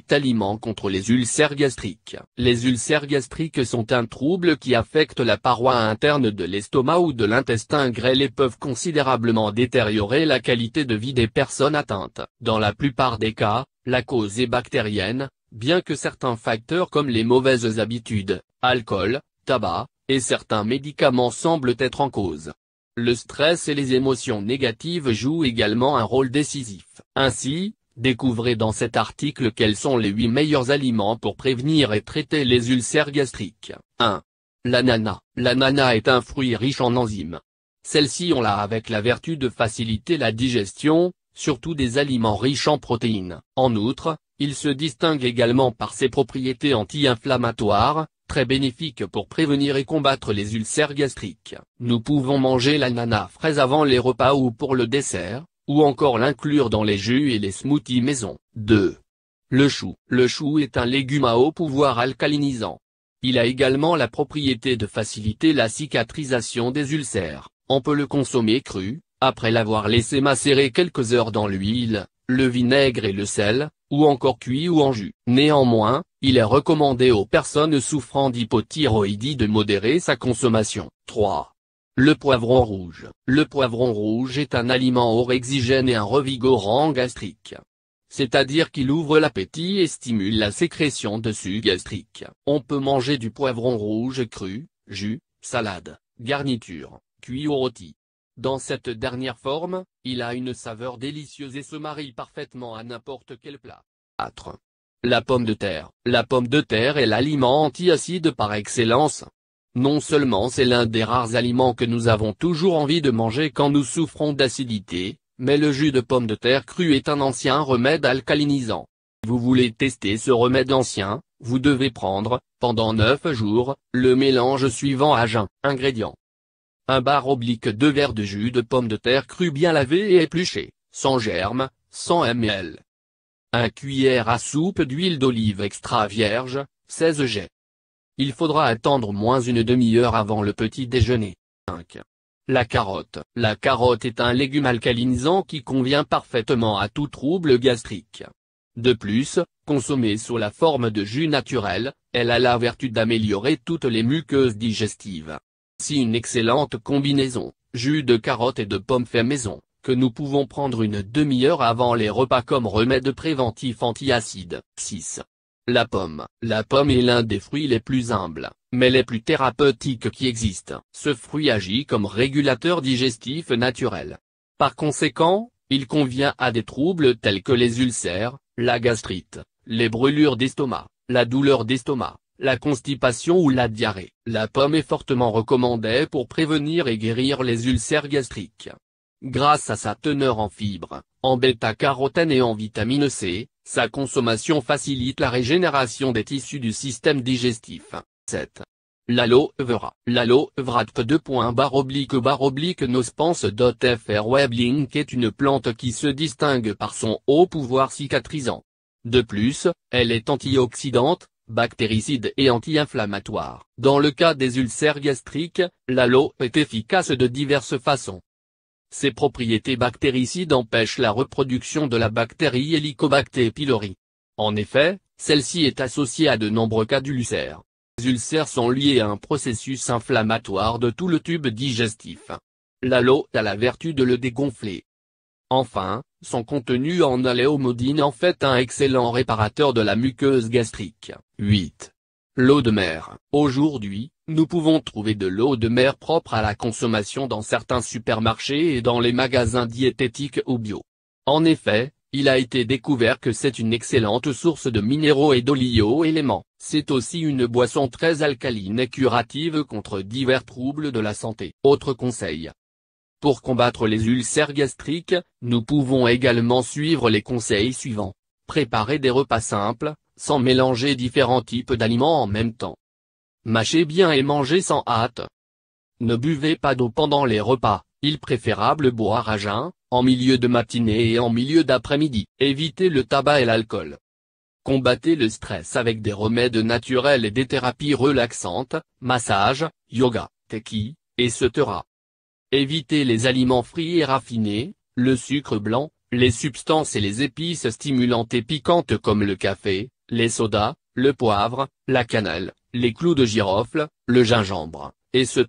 parfait aliment contre les ulcères gastriques. Les ulcères gastriques sont un trouble qui affecte la paroi interne de l'estomac ou de l'intestin grêle et peuvent considérablement détériorer la qualité de vie des personnes atteintes. Dans la plupart des cas, la cause est bactérienne, bien que certains facteurs comme les mauvaises habitudes, alcool, tabac, et certains médicaments semblent être en cause. Le stress et les émotions négatives jouent également un rôle décisif. Ainsi, découvrez dans cet article quels sont les 8 meilleurs aliments pour prévenir et traiter les ulcères gastriques. 1. L'ananas. L'ananas est un fruit riche en enzymes. Celles-ci ont avec la vertu de faciliter la digestion, surtout des aliments riches en protéines. En outre, il se distingue également par ses propriétés anti-inflammatoires, très bénéfiques pour prévenir et combattre les ulcères gastriques. Nous pouvons manger l'ananas frais avant les repas ou pour le dessert, ou encore l'inclure dans les jus et les smoothies maison. 2. Le chou. Le chou est un légume à haut pouvoir alcalinisant. Il a également la propriété de faciliter la cicatrisation des ulcères. On peut le consommer cru, après l'avoir laissé macérer quelques heures dans l'huile, le vinaigre et le sel, ou encore cuit ou en jus. Néanmoins, il est recommandé aux personnes souffrant d'hypothyroïdie de modérer sa consommation. 3. Le poivron rouge. Le poivron rouge est un aliment orexigène et un revigorant gastrique. C'est-à-dire qu'il ouvre l'appétit et stimule la sécrétion de suc gastrique. On peut manger du poivron rouge cru, jus, salade, garniture, cuit ou rôti. Dans cette dernière forme, il a une saveur délicieuse et se marie parfaitement à n'importe quel plat. 4. La pomme de terre. La pomme de terre est l'aliment antiacide par excellence. Non seulement c'est l'un des rares aliments que nous avons toujours envie de manger quand nous souffrons d'acidité, mais le jus de pomme de terre crue est un ancien remède alcalinisant. Si vous voulez tester ce remède ancien, vous devez prendre, pendant 9 jours, le mélange suivant à jeun. Ingrédients. 1/2 verre de jus de pomme de terre crue bien lavé et épluché, sans germes, 100 ml. 1 cuillère à soupe d'huile d'olive extra vierge, 16 g. Il faudra attendre moins une demi-heure avant le petit déjeuner. 5. La carotte. La carotte est un légume alcalinisant qui convient parfaitement à tout trouble gastrique. De plus, consommée sous la forme de jus naturel, elle a la vertu d'améliorer toutes les muqueuses digestives. C'est une excellente combinaison, jus de carotte et de pomme fait maison, que nous pouvons prendre une demi-heure avant les repas comme remède préventif antiacide. 6. La pomme. La pomme est l'un des fruits les plus humbles, mais les plus thérapeutiques qui existent. Ce fruit agit comme régulateur digestif naturel. Par conséquent, il convient à des troubles tels que les ulcères, la gastrite, les brûlures d'estomac, la douleur d'estomac, la constipation ou la diarrhée. La pomme est fortement recommandée pour prévenir et guérir les ulcères gastriques. Grâce à sa teneur en fibres, en bêta-carotène et en vitamine C, sa consommation facilite la régénération des tissus du système digestif. 7. L'aloe vera. L'aloe vera //nospens.fr Weblink est une plante qui se distingue par son haut pouvoir cicatrisant. De plus, elle est antioxydante, bactéricide et anti-inflammatoire. Dans le cas des ulcères gastriques, l'aloe est efficace de diverses façons. Ses propriétés bactéricides empêchent la reproduction de la bactérie Helicobacter pylori. En effet, celle-ci est associée à de nombreux cas d'ulcères. Les ulcères sont liés à un processus inflammatoire de tout le tube digestif. L'aloe a la vertu de le dégonfler. Enfin, son contenu en aléomodine en fait un excellent réparateur de la muqueuse gastrique. 8. L'eau de mer. Aujourd'hui, nous pouvons trouver de l'eau de mer propre à la consommation dans certains supermarchés et dans les magasins diététiques ou bio. En effet, il a été découvert que c'est une excellente source de minéraux et d'oligo-éléments. C'est aussi une boisson très alcaline et curative contre divers troubles de la santé. Autre conseil. Pour combattre les ulcères gastriques, nous pouvons également suivre les conseils suivants. Préparer des repas simples, sans mélanger différents types d'aliments en même temps. Mâchez bien et mangez sans hâte. Ne buvez pas d'eau pendant les repas, il est préférable boire à jeun, en milieu de matinée et en milieu d'après-midi. Évitez le tabac et l'alcool. Combattez le stress avec des remèdes naturels et des thérapies relaxantes, massage, yoga, reiki, etc. Évitez les aliments frits et raffinés, le sucre blanc, les substances et les épices stimulantes et piquantes comme le café, les sodas, le poivre, la cannelle, les clous de girofle, le gingembre, etc.